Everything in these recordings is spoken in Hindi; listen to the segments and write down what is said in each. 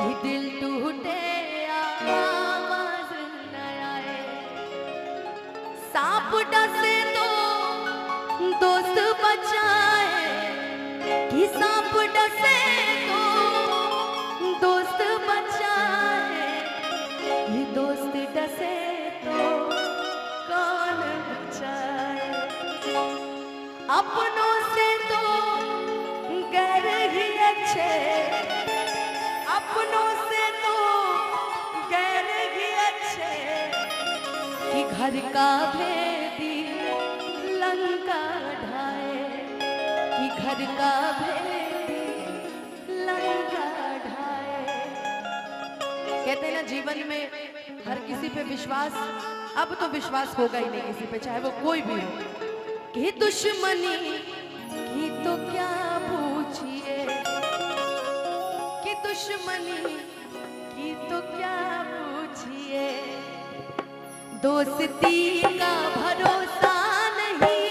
कि दिल टूटे आवाज न आए, सांप डसे तो दोस्त बचाए, कि सांप डसे तो दोस्त बचाए, कि दोस्त डसे तो कौन बचाए। अपनों से तो गैर ही अच्छे, अपनों से तो गैर ही अच्छे, कि घर का भेदी लंका ढाए, कि घर का भेदी लंका ढाए। कहते हैं ना जीवन में हर किसी पे विश्वास, अब तो विश्वास होगा ही नहीं किसी पे, चाहे वो कोई भी हो। कि दुश्मनी की तो क्या पूछिए, कि दुश्मनी की तो क्या पूछिए, दोस्ती का भरोसा नहीं।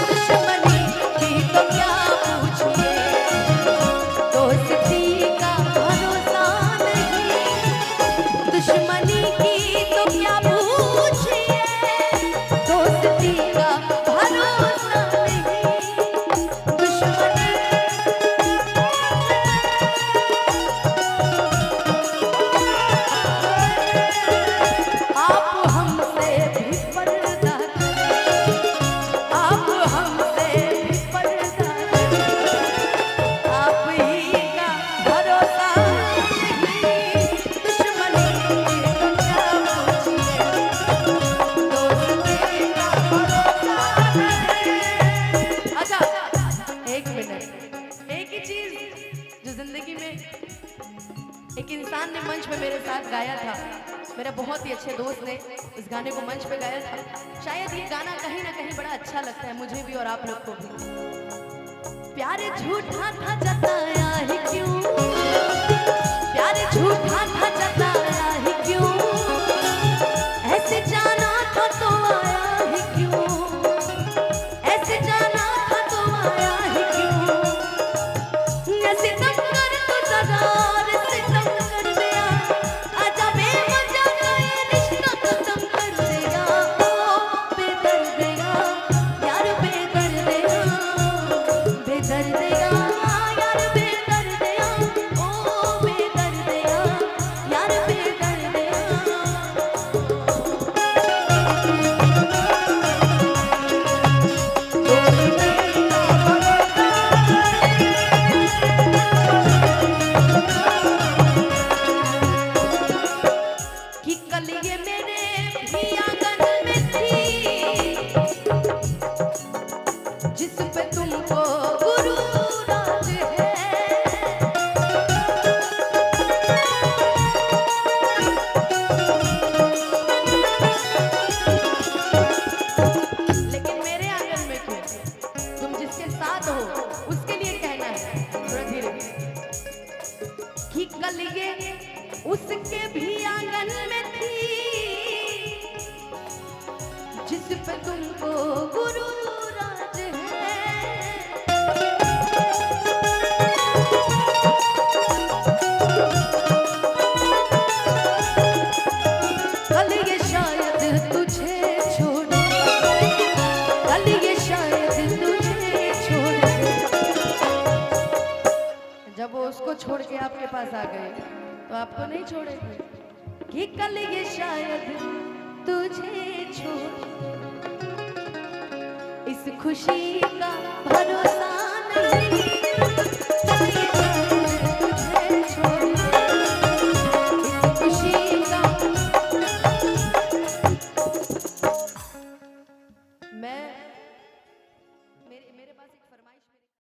दुश्मनी की तो क्या पूछिए, दोस्ती का भरोसा नहीं। दुश्मनी की तो क्या पूछिए, दोस्ती का भरोसा नहीं। दुश्मनी आप हमसे भी पर्दा करें, आप हमसे भी पर्दा करें, आप ही का भरोसा नहीं। दुश्मनी की तो क्या पूछिए, दोस्ती का भरोसा नहीं। अच्छा, एक मिनट, एक ही चीज जो जिंदगी में एक इंसान ने मंच पे मेरे साथ गाया था, मेरे बहुत ही अच्छे दोस्त ने इस गाने को मंच पे गाया था। शायद ये गाना कहीं ना कहीं बड़ा अच्छा लगता है मुझे भी और आप लोग को भी। प्यार झूठा था जताया ही क्यों, प्यार झूठा था जताया ही क्यों, ऐसे जाना था तो आया ही क्यों, ऐसे जाना था तो आया ही क्यों। ऐसे तब कर तो दरार से तब कर दिया, आजा बेवजह का ये रिश्ता खत्म कर दिया। ओ बेदर्दिया यार बेदर्दिया, बेदर्दिया यार बेदर्दिया, ओ बेदर्दिया यार बेदर्दिया। कि कल ये मेरे भी आंगन में थी, जिस पे तुमको गुरु राज है। लेकिन मेरे आंगन में क्यों, तुम जिसके साथ हो उसके लिए कहना है, थोड़ा धीरे। कि कल ये उसके भी आंगन में थी, जिस पे तुमको गुरु राज है। कल ये शायद तुझे छोड़, कल ये शायद तुझे छोड़। जब वो उसको छोड़ के आपके पास आ गए तो आपको नहीं छोड़ेंगे। कि कल ये शायद तुझे छोड़, इस खुशी का भरोसा